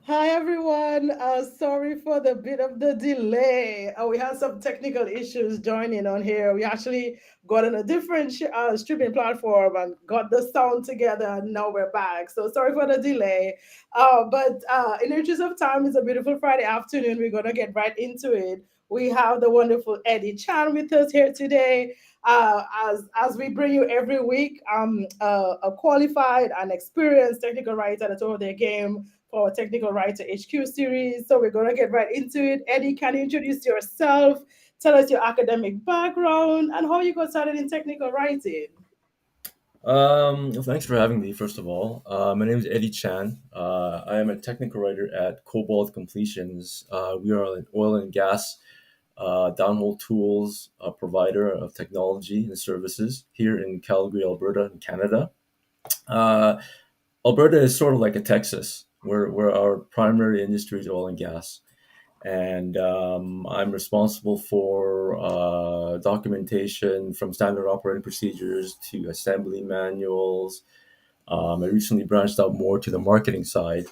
Hi everyone. Sorry for the bit of the delay. We had some technical issues joining on here. We actually got on a different streaming platform and got the sound together, and now we're back. So sorry for the delay. But in the interest of time, it's a beautiful Friday afternoon. We're gonna get right into it. We have the wonderful Eddie Chan with us here today. As we bring you every week, a qualified and experienced technical writer at the top of their game for our Technical Writer HQ series. So we're going to get right into it. Eddie, can you introduce yourself? Tell us your academic background and how you got started in technical writing. Thanks for having me, first of all. My name is Eddie Chan. I am a technical writer at Cobalt Completions. We are an oil and gas downhole tools provider of technology and services here in Calgary, Alberta, in Canada. Uh, Alberta is sort of like a Texas, where our primary industry is oil and gas. And I'm responsible for documentation from standard operating procedures to assembly manuals. I recently branched out more to the marketing side,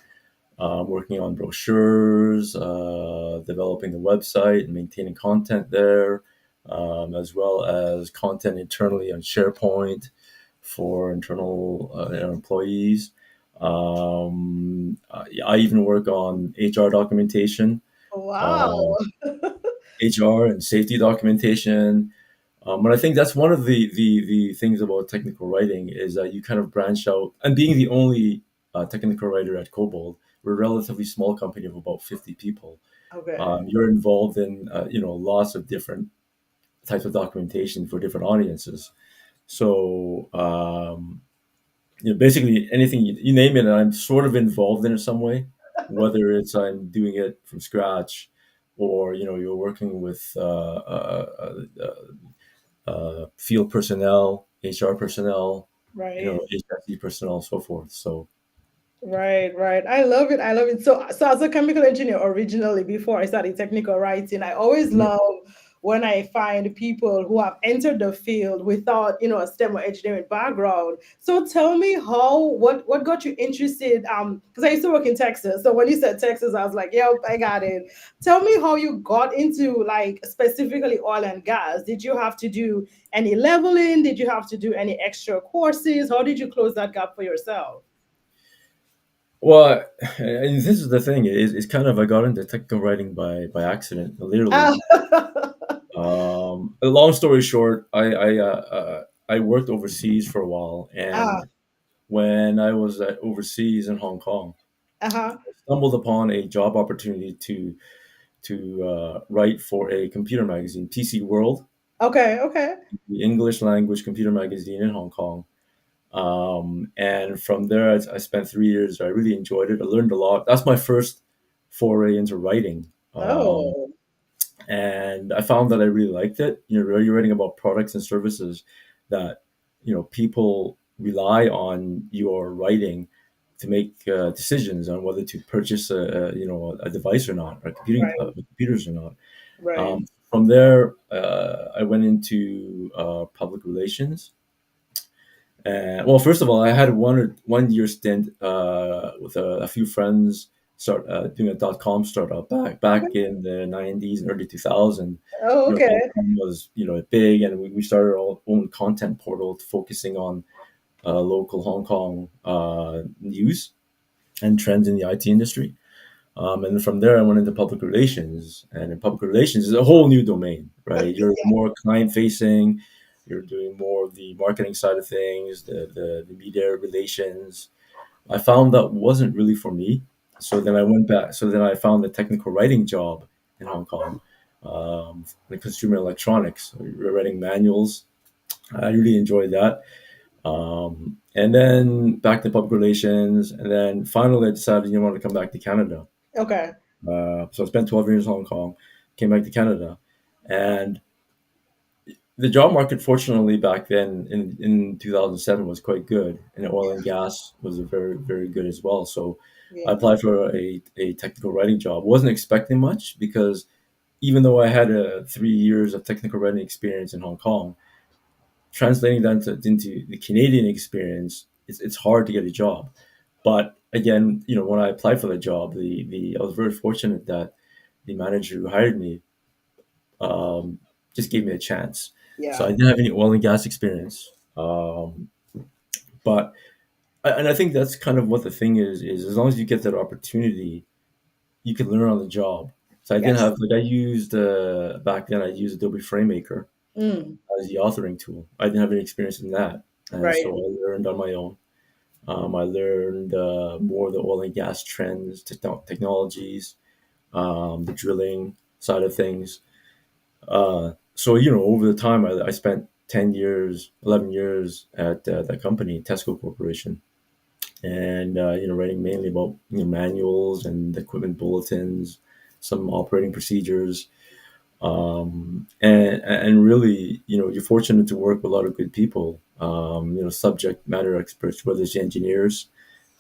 working on brochures, developing the website and maintaining content there, as well as content internally on SharePoint for internal employees. I even work on HR documentation, Wow. um, HR and safety documentation. But I think that's one of the things about technical writing is that you kind of branch out. And being the only technical writer at Cobalt, we're a relatively small company of about 50 people. Okay. You're involved in lots of different types of documentation for different audiences. So basically anything you name it, I'm sort of involved in it some way, whether it's I'm doing it from scratch, or you're working with field personnel, HR personnel, Right. HSE personnel, and so forth. So, Right, right. I love it. I love it. So as a chemical engineer originally, before I started technical writing, I always yeah. love when I find people who have entered the field without, a STEM or engineering background. So tell me what got you interested? Because I used to work in Texas. So when you said Texas, I was like, yep, I got it. Tell me how you got into like specifically oil and gas. Did you have to do any leveling? Did you have to do any extra courses? How did you close that gap for yourself? Well, and this is the thing is it's kind of I got into technical writing by accident, literally. Ah, A long story short, I worked overseas for a while, ah, and when I was overseas in Hong Kong, uh-huh. I stumbled upon a job opportunity to write for a computer magazine, PC World, Okay, okay. the English language computer magazine in Hong Kong. And from there, I spent 3 years. I really enjoyed it. I learned a lot. That's my first foray into writing. Oh, And I found that I really liked it. You're writing about products and services that, people rely on your writing to make decisions on whether to purchase a device or not, or right, computers or not. right. From there, I went into public relations. And well, first of all, I had 1 year stint with a few friends start doing a .com startup back Okay. in the 90s and early 2000. Oh, okay. .com was big, and we started our own content portal focusing on local Hong Kong news and trends in the IT industry. And then from there, I went into public relations, and in public relations is a whole new domain, right? You're Yeah, more client facing, you're doing more of the marketing side of things, the media relations. I found that wasn't really for me. So then I went back. So then I found a technical writing job in Hong Kong, in consumer electronics, writing manuals. I really enjoyed that. And then back to public relations, and then finally I decided you want to come back to Canada. okay. So I spent 12 years in Hong Kong, came back to Canada, and the job market, fortunately, back then in 2007 was quite good, and oil and gas was very, very good as well. So I Yeah, applied for a technical writing job. Wasn't expecting much because even though I had 3 years of technical writing experience in Hong Kong, translating that into the Canadian experience, it's hard to get a job. But again, when I applied for the job, the I was very fortunate that the manager who hired me um, just gave me a chance. So I Yeah. didn't have any oil and gas experience, but and I think that's kind of what the thing is as long as you get that opportunity, you can learn on the job. So I didn't Yes. have like I used back then I used Adobe FrameMaker Mm, as the authoring tool. I didn't have any experience in that, and so right. I learned on my own. I learned more of the oil and gas trends, technologies, the drilling side of things. So over the time, I spent 10 years, 11 years at that company, Tesco Corporation, and writing mainly about manuals and equipment bulletins, some operating procedures, and really, you're fortunate to work with a lot of good people, subject matter experts, whether it's engineers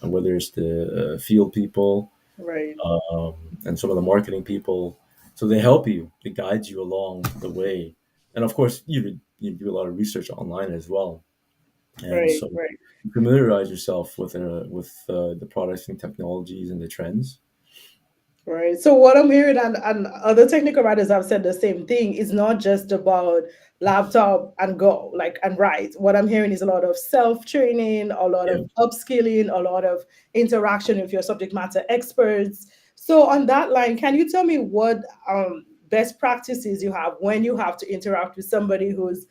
and whether it's the field people, Right. um, and some of the marketing people. So they help you, they guide you along the way, and of course, you do a lot of research online as well, and Right. so Right. you familiarize yourself with the products and technologies and the trends. Right. So what I'm hearing, and other technical writers have said the same thing, is not just about laptop and go, like, and write. What I'm hearing is a lot of self-training, a lot Yeah. of upskilling, a lot of interaction with your subject matter experts. So on that line, can you tell me what best practices you have when you have to interact with somebody who's,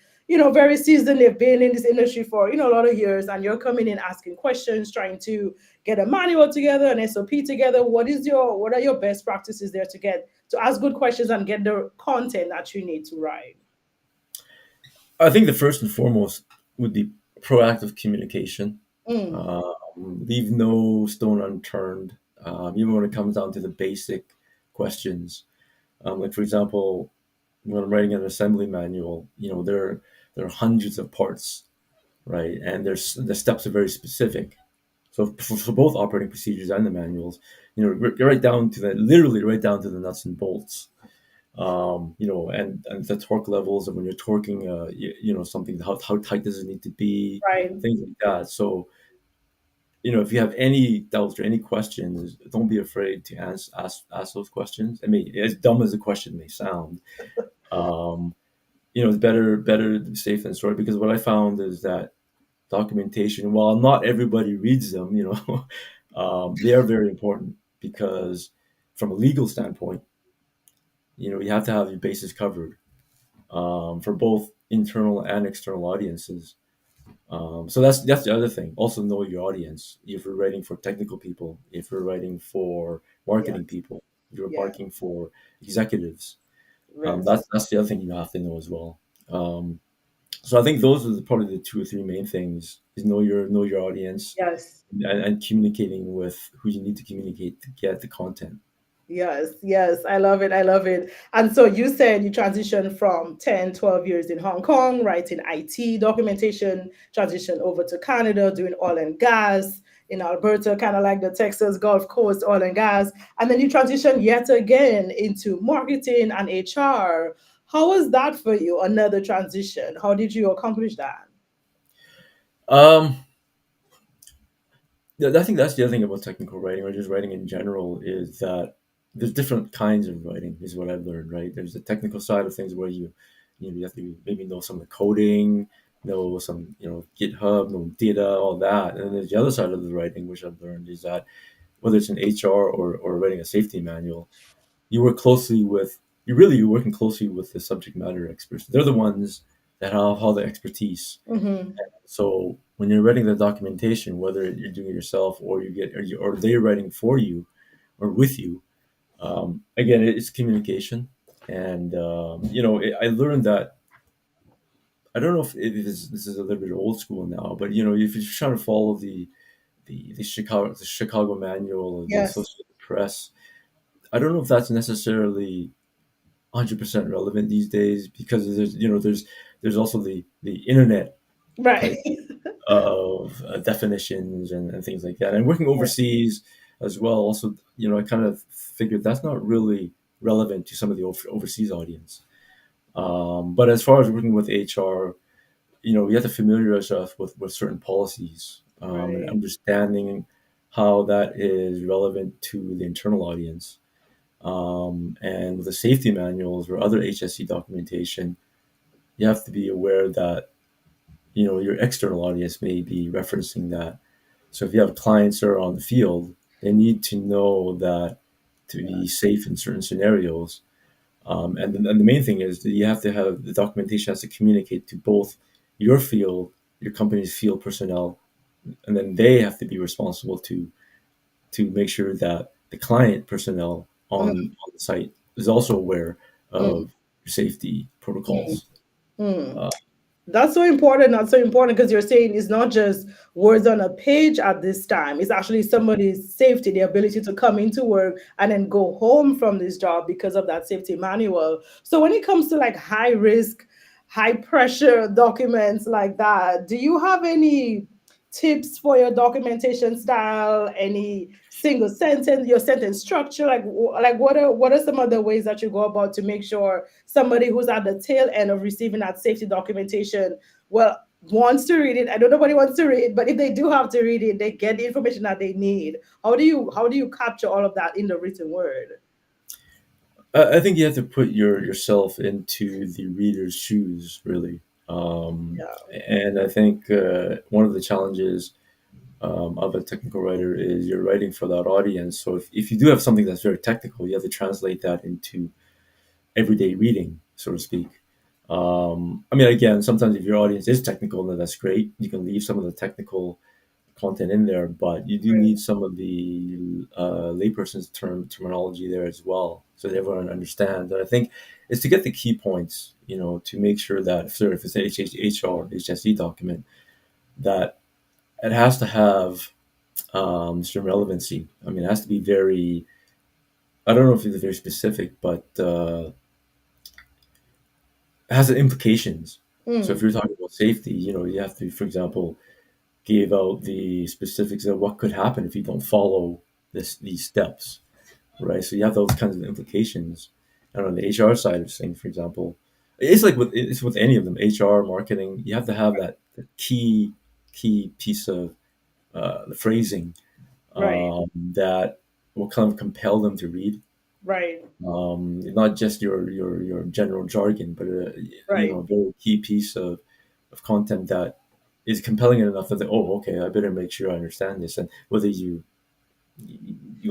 very seasoned, they've been in this industry for, a lot of years, and you're coming in asking questions, trying to get a manual together, an SOP together. What are your best practices there to ask good questions and get the content that you need to write? I think the first and foremost would be proactive communication. Mm, Um, Leave no stone unturned, even when it comes down to the basic questions. Like for example, when I'm writing an assembly manual, there are hundreds of parts, right? And the steps are very specific. So for both operating procedures and the manuals, right down to literally right down to the nuts and bolts. And the torque levels, and when you're torquing, something, how tight does it need to be, right. things like that. So, if you have any doubts or any questions, don't be afraid to ask those questions. I mean, as dumb as the question may sound, um, it's better safe than sorry, because what I found is that documentation, while not everybody reads them, they are very important because from a legal standpoint, you have to have your bases covered, for both internal and external audiences. So that's the other thing. Also know your audience. If you're writing for technical people, if you're writing for marketing Yes. people, if you're Yeah. writing for executives, Yes. that's the other thing you have to know as well. So I think those are probably the two or three main things: is know your audience, Yes. and communicating with who you need to communicate to get the content. Yes, yes, I love it. I love it. And so you said you transitioned from 10, 12 years in Hong Kong, writing IT documentation, transition over to Canada, doing oil and gas in Alberta, kind of like the Texas Gulf Coast oil and gas. And then you transition yet again into marketing and HR. How was that for you? Another transition. How did you accomplish that? Um, I think that's the other thing about technical writing, or just writing in general, is that there's different kinds of writing. Is what I've learned. Right, there's the technical side of things where you have to maybe know some of the coding, know some GitHub, know data, all that. And then there's the other side of the writing, which I've learned, is that whether it's an HR or writing a safety manual, you work closely with you're working closely with the subject matter experts. They're the ones that have all the expertise. Mm-hmm. So when you're writing the documentation, whether you're doing it yourself or or they're writing for you or with you, again, it's communication. And I learned that, I don't know if this is a little bit old school now, but if you're trying to follow the Chicago Manual or the Yes. Associated Press, I don't know if that's necessarily 100% relevant these days, because there's also the internet Right. type of definitions and things like that. And working Right. overseas as well, also, I kind of figured that's not really relevant to some of the overseas audience. But as far as working with HR, you have to familiarize yourself with certain policies, and Right. understanding how that is relevant to the internal audience. And with the safety manuals or other HSE documentation, you have to be aware that your external audience may be referencing that. So if you have clients that are on the field, they need to know that to be safe in certain scenarios. And the main thing is that you have to have the documentation has to communicate to both your field, your company's field personnel, and then they have to be responsible to make sure that the client personnel Mm, on the site is also aware mm, of safety mm, protocols. mm. Uh, That's so important. That's so important because you're saying it's not just words on a page at this time. It's actually somebody's safety, the ability to come into work and then go home from this job because of that safety manual. So when it comes to like high risk, high pressure documents like that, do you have any tips for your documentation style? Any single sentence, your sentence structure? Like what are some of the ways that you go about to make sure somebody who's at the tail end of receiving that safety documentation, well, wants to read it. I know nobody wants to read, but if they do have to read it, they get the information that they need. How do you capture all of that in the written word? I think you have to put yourself into the reader's shoes, really. Yeah. And I think one of the challenges of a technical writer is you're writing for that audience. So if you do have something that's very technical, you have to translate that into everyday reading, so to speak. I mean, again, sometimes if your audience is technical, then that's great. You can leave some of the technical content in there, but you do need some of the layperson's terminology there as well, so that everyone understands. And I think it's to get the key points, to make sure that if it's an HR HSE document, that it has to have some relevancy. I mean, it has to be very. I don't know if it's very specific, but it has implications. So if Mm, you're talking about safety, you have to, for example, give out the specifics of what could happen if you don't follow these steps, right? So you have those kinds of implications. And on the HR side of things, for example, it's with any of them, HR, marketing. You have to have that key piece of the phrasing right, that will kind of compel them to read. right, Not just your general jargon, but right, a very key piece of content that is compelling enough that okay, I better make sure I understand this, and whether you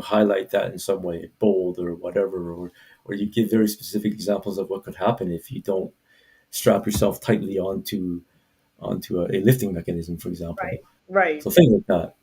highlight that in some way, bold or whatever, or you give very specific examples of what could happen if you don't strap yourself tightly onto a lifting mechanism, for example. right, right. So things like that.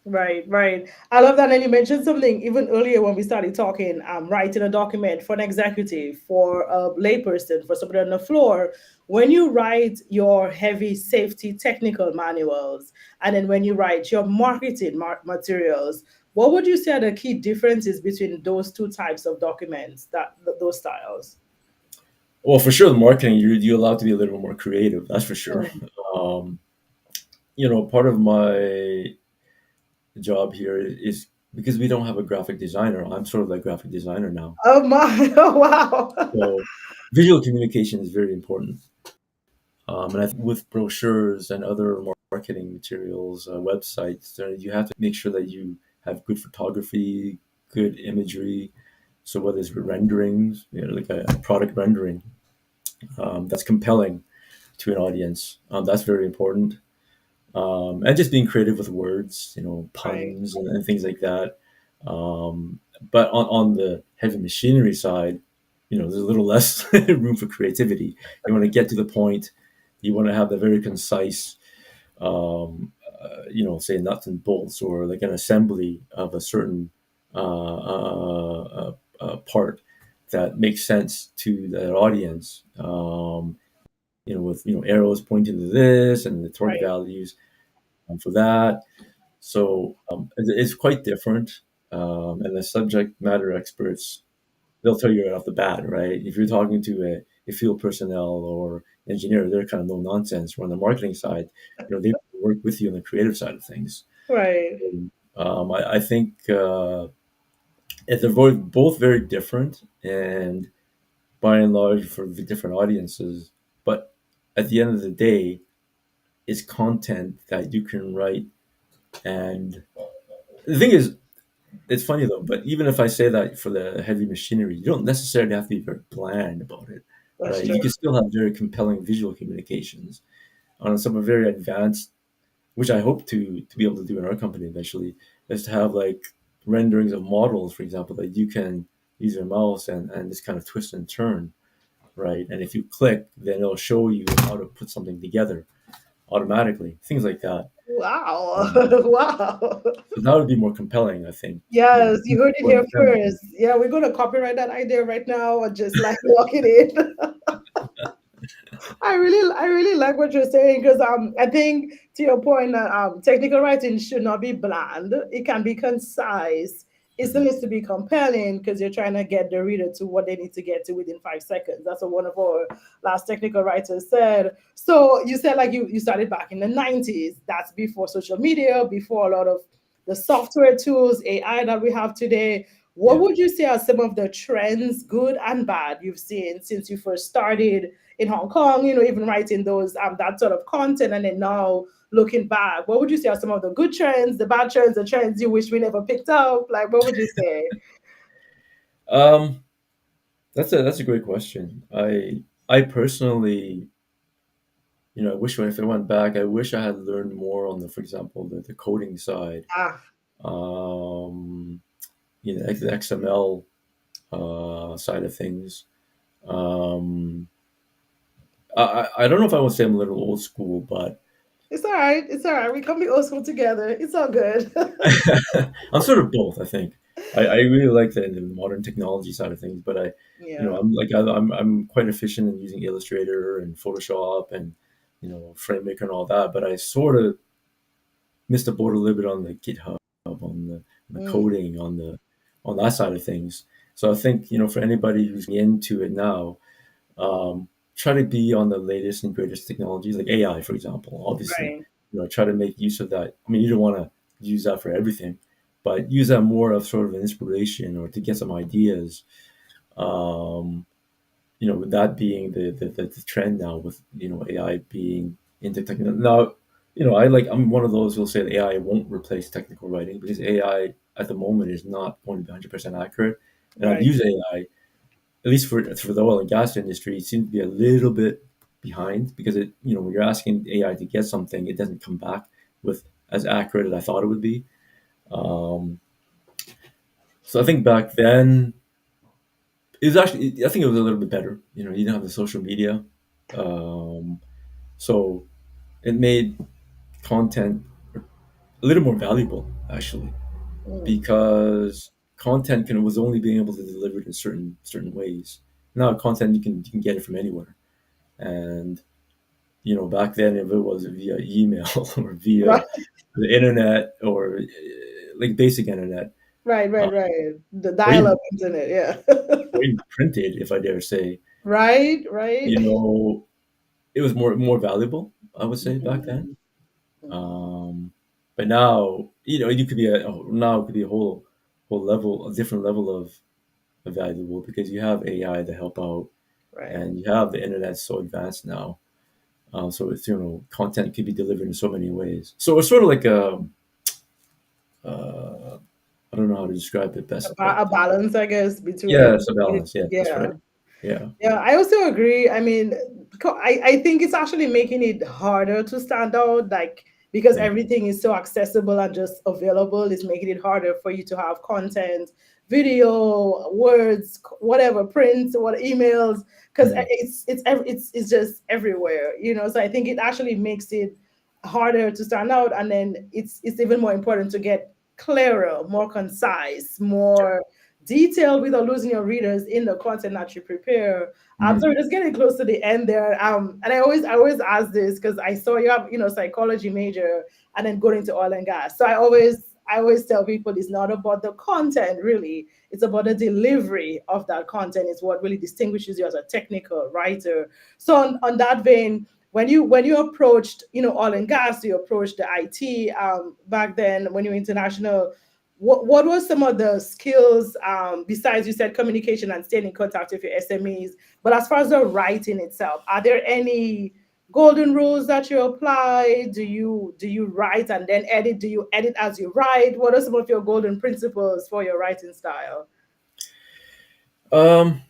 Right, right. I love that. And you mentioned something even earlier when we started talking, writing a document for an executive, for a layperson, for somebody on the floor. When you write your heavy safety technical manuals, and then when you write your marketing materials, what would you say are the key differences between those two types of documents, those styles? Well, for sure, the marketing you're allowed to be a little more creative. That's for sure. Mm. Um, Part of my job here is because we don't have a graphic designer. I'm sort of like graphic designer now. Oh my, oh wow. So visual communication is very important. And I think with brochures and other marketing materials, websites, you have to make sure that you have good photography, good imagery. So whether it's renderings, like a product rendering, that's compelling to an audience, that's very important. And just being creative with words, Right, puns and things like that. But on the heavy machinery side, there's a little less room for creativity. You want to get to the point. You want to have the very concise, say nuts and bolts or like an assembly of a certain part that makes sense to that audience. With arrows pointing to this and the torque right, values for that. So it's quite different. And the subject matter experts, they'll tell you right off the bat, right? If you're talking to a field personnel or engineer, they're kind of no nonsense. Or on the marketing side, they work with you on the creative side of things. right, I think they're both very different, and by and large for the different audiences. But at the end of the day, it's content that you can write and The thing is, it's funny though, but even if I say that for the heavy machinery, you don't necessarily have to be very bland about it, That's right? true. You can still have very compelling visual communications on some very advanced, which I hope to be able to do in our company eventually, is to have like renderings of models, for example, that you can use your mouse and just kind of twist and turn, right? And if you click, then it'll show you how to put something together automatically, things like that. Wow. Um, Wow. so that would be more compelling, I think. Yes, you heard it For here them. first. Yeah, we're gonna copyright that idea right now and just like lock it in. I really like what you're saying because I think to your point that technical writing should not be bland. It can be concise. It still Mhm. needs to be compelling because you're trying to get the reader to what they need to get to within 5 seconds. That's what one of our last technical writers said. So you said like you started back in the 90s. That's before social media, before a lot of the software tools, AI that we have today. What Yeah. would you say are some of the trends, good and bad, you've seen since you first started in Hong Kong, even writing those that sort of content, and then now looking back, what would you say are some of the good trends, the bad trends, the trends you wish we never picked up? Like, what would you say? Um, that's a great question. I personally, I wish if I went back, I wish I had learned more on for example, the coding side, Ah, um, the XML side of things. Um, I don't know if I would say I'm a little old school, but it's all right. It's all right. We can be old school together. It's all good. I'm sort of both. I think I really like the modern technology side of things, but Yeah. I'm quite efficient in using Illustrator and Photoshop and FrameMaker and all that. But I sort of missed the boat a little bit on the GitHub, on the Mm, coding, on that side of things. So I think for anybody who's into it now, try to be on the latest and greatest technologies, like AI, for example. Obviously, right. try to make use of that. I mean, you don't want to use that for everything, but use that more of sort of an inspiration or to get some ideas. Um, with that being the trend now, with AI being into technical now. I'm one of those who'll say that AI won't replace technical writing because AI at the moment is not going to be 100% accurate. And I've Right. used AI, at least for the oil and gas industry, it seems to be a little bit behind because when you're asking AI to get something, it doesn't come back with as accurate as I thought it would be. Um, so I think back then it was actually, I think it was a little bit better. You didn't have the social media, um, so it made content a little more valuable actually Mm, because content was only being able to deliver it in certain ways. Now content you can get it from anywhere, and back then if it was via email or via right. the internet or like basic internet, Right. uh, Right. Right. The or even dial-up internet. Yeah. printed, if I dare say, Right. Right. you know, it was more valuable. I would say back then. Mhm. Mhm. Um, but now, you could be now it could be a whole level, a different level of valuable because you have AI to help out, Right. and you have the internet so advanced now. So it's content can be delivered in so many ways. So it's sort of like uh, I don't know how to describe it best, but A balance, I guess, yeah, between it's a balance. Yeah, that's yeah. right. Yeah. Yeah, I also agree. I mean, I think it's actually making it harder to stand out, like because Mm, everything is so accessible and just available. It's making it harder for you to have content, video, words, whatever, print, what emails, because mm, it's just everywhere, So I think it actually makes it harder to stand out, and then it's even more important to get clearer, more concise, more detailed without losing your readers in the content that you prepare. So mm, we're just getting close to the end there. And I always ask this because I saw you have, psychology major and then going into oil and gas. So I always tell people it's not about the content really. It's about the delivery of that content. It's what really distinguishes you as a technical writer. So on that vein, when you approached, oil and gas, you approached the IT back then when you were international, what were some of the skills besides you said communication and staying in contact with your SMEs? But as far as the writing itself, are there any? golden rules that you apply? Do you write and then edit? Do you edit as you write? What are some of your golden principles for your writing style? Um,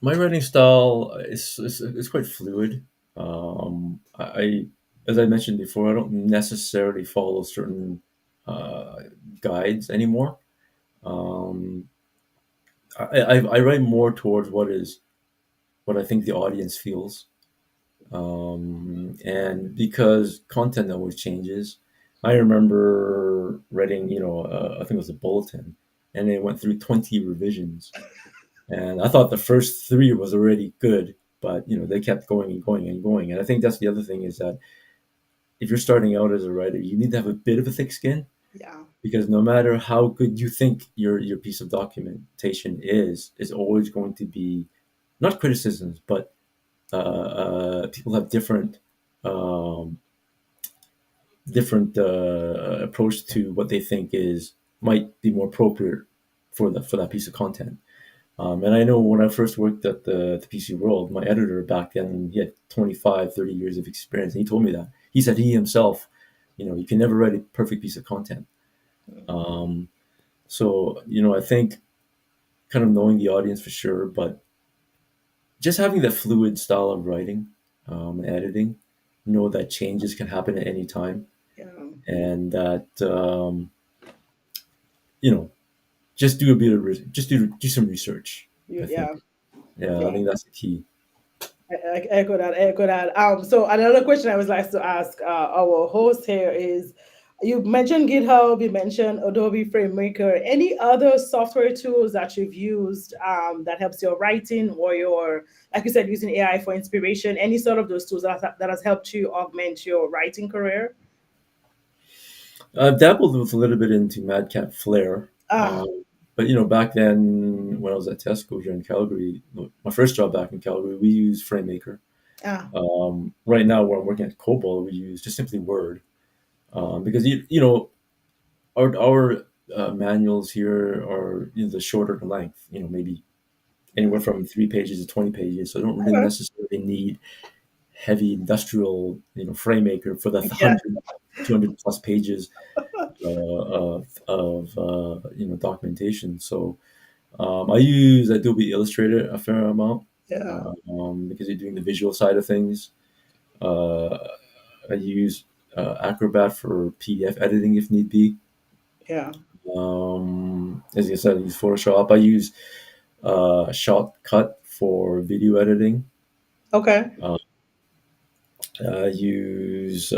my writing style is quite fluid. I, as I mentioned before, I don't necessarily follow certain uh, guides anymore. Um, I write more towards what I think the audience feels. And because content always changes, I remember writing, I think it was a bulletin, and it went through 20 revisions. And I thought the first three was already good, but they kept going and going and going. And I think that's the other thing is that if you're starting out as a writer, you need to have a bit of a thick skin Yeah. because no matter how good you think your piece of documentation is always going to be not criticisms, but people have um, different approach to what they think is might be more appropriate for that piece of content. And I know when I first worked at the PC World, my editor back then, he had 25, 30 years of experience. And he told me that. He said he himself, you can never write a perfect piece of content. Um, so, I think kind of knowing the audience for sure, but just having that fluid style of writing and editing, know that changes can happen at any time. Yeah. And that, you know, just do a bit of, just do some research, I Yeah. think. Yeah, I Yeah. think that's the key. I echo that. I echo that. So another question I would like to ask our host here is, you mentioned GitHub, you mentioned Adobe FrameMaker. Any other software tools that you've used that helps your writing or your, like you said, using AI for inspiration? Any sort of those tools that has helped you augment your writing career? I've dabbled with a little bit into Madcap Flare, Ah, but back then when I was at Tesco here in Calgary, my first job back in Calgary, we used FrameMaker. ah, Right now, where I'm working at Cobalt, we use just simply Word because our manuals here are the shorter in length. Maybe anywhere mm, from 3 pages to 20 pages. So I don't really okay. necessarily need heavy industrial FrameMaker for the Yeah, 100, 200 plus pages of documentation. So I use Adobe Illustrator a fair amount yeah, because you're doing the visual side of things. Uh, I use Acrobat for PDF editing if need be. yeah. As I said, I use Photoshop. I use Shotcut for video editing. Okay. Uh, I use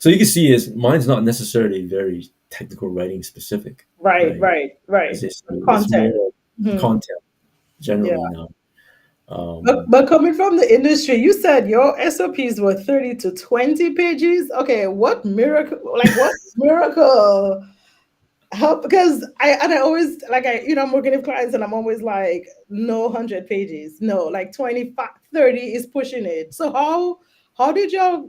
so you can see is mine's not necessarily very technical writing specific, Right, right? right, right. As I say, it's Content. more Mhm. content generally Yeah. now. But, Um, but coming from the industry, you said your SOPs were 30 to 20 pages. Okay, what miracle help? Because I always, I'm working with clients and I'm always like, no 100 pages. No, like 25, 30 is pushing it. So how did y'all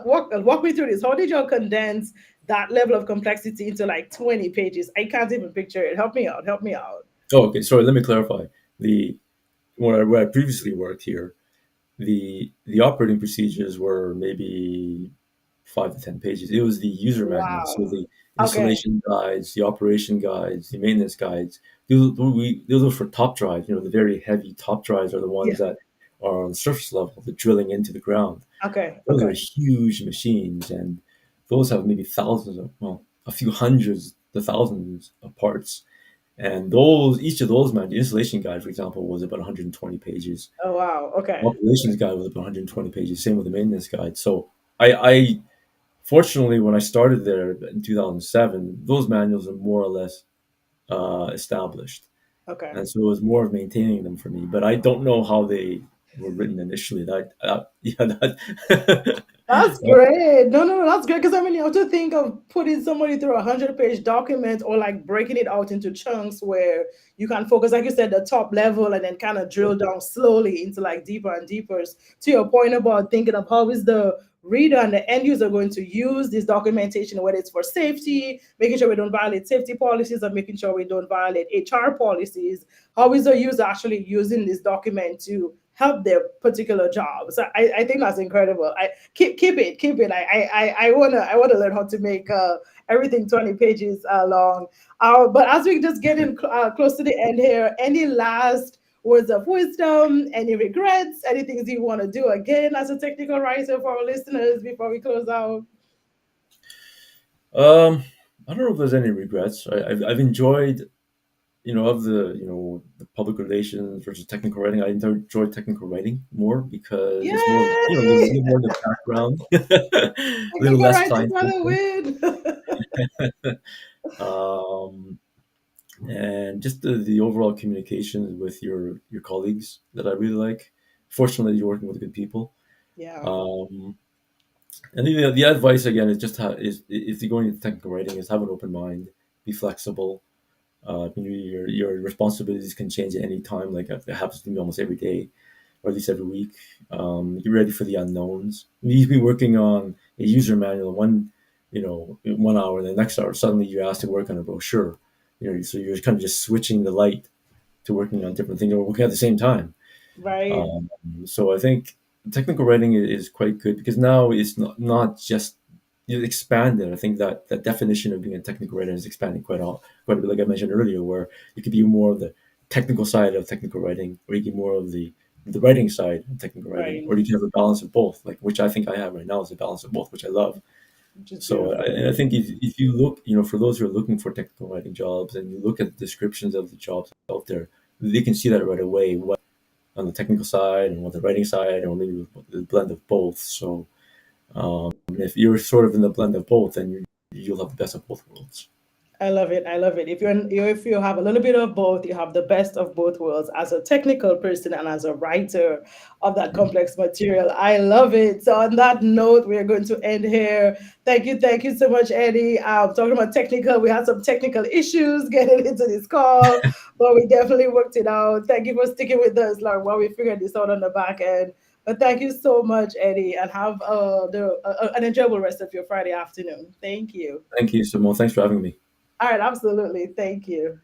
walk me through this. How did y'all condense that level of complexity into like 20 pages? I can't even picture it. Help me out. Help me out. okay, sorry. Let me clarify. The where I previously worked here, the operating procedures were maybe 5 to 10 pages. It was the user manual, so Wow. the Okay. installation guides, the operation guides, the maintenance guides. Those are for top drives. The very heavy top drives are the Yeah. ones that are on the surface level, the drilling into the ground. Okay. Those are Okay. huge machines, and those have maybe thousands of, well, a few hundreds to thousands of parts. And each of those, man, the installation guide, for example, was about 120 pages. Oh wow. Okay. Operations guide was about 120 pages. Same with the maintenance guide. So I fortunately, when I started there in 2007, those manuals are more or less established, Okay. and so it was more of maintaining them for me. But I don't know how they were written initially. Yeah, that, That's great. No, no, no, that's great. Because I mean, you have to think of putting somebody through 100-page document or like breaking it out into chunks where you can focus, like you said, the top level and then kind of drill down slowly into like deeper and deeper. To your point about thinking of how is the reader and the end user going to use this documentation, whether it's for safety, making sure we don't violate safety policies, or making sure we don't violate HR policies. How is the user actually using this document to help their particular job. So I think that's incredible. I keep it. I wanna learn how to make everything 20 pages long. But as we just getting close to the end here, any last words of wisdom, any regrets, any things you want to do again as a technical writer for our listeners before we close out? Um, I don't know if there's any regrets. I've enjoyed, of the public relations versus technical writing. I enjoy technical writing more because it's more, a Yay! little more in the background, a little Technical less writers client want to facing. win. Um, and just the overall communication with your colleagues that I really like. Fortunately, you're working with good people. Yeah, Um, and the advice again is just is if you're going into technical writing is have an open mind, be flexible. Your responsibilities can change at any time. Like it happens to me almost every day, or at least every week. You're ready for the unknowns. You could be working on a user manual in 1 hour, and the next hour suddenly you're asked to work on a brochure. So you're kind of just switching the light to working on different things or working at the same time. right, Um, so I think technical writing is quite good because now it's not just expanded. I think that that definition of being a technical writer is expanding quite a bit. Like I mentioned earlier, where you could be more of the technical side of technical writing, or you can be more of the writing side of technical writing, right. or you can have a balance of both. Like which I think I have right now is a balance of both, which I love. Which is So beautiful. and I think if you look, for those who are looking for technical writing jobs, and you look at the descriptions of the jobs out there, they can see that right away. What on the technical side and on the writing side, or maybe the blend of both. So if you're sort of in the blend of both, then you'll have the best of both worlds. I love it. I love it. If you have a little bit of both, you have the best of both worlds as a technical person and as a writer of that complex material. I love it. So on that note, we are going to end here. Thank you so much, Eddie. Talking about technical, we had some technical issues getting into this call, but we definitely worked it out. Thank you for sticking with us, like while we figured this out on the back end. But thank you so much, Eddie, and have an enjoyable rest of your Friday afternoon. Thank you. Thank you, Simone. Thanks for having me. All right, absolutely. Thank you.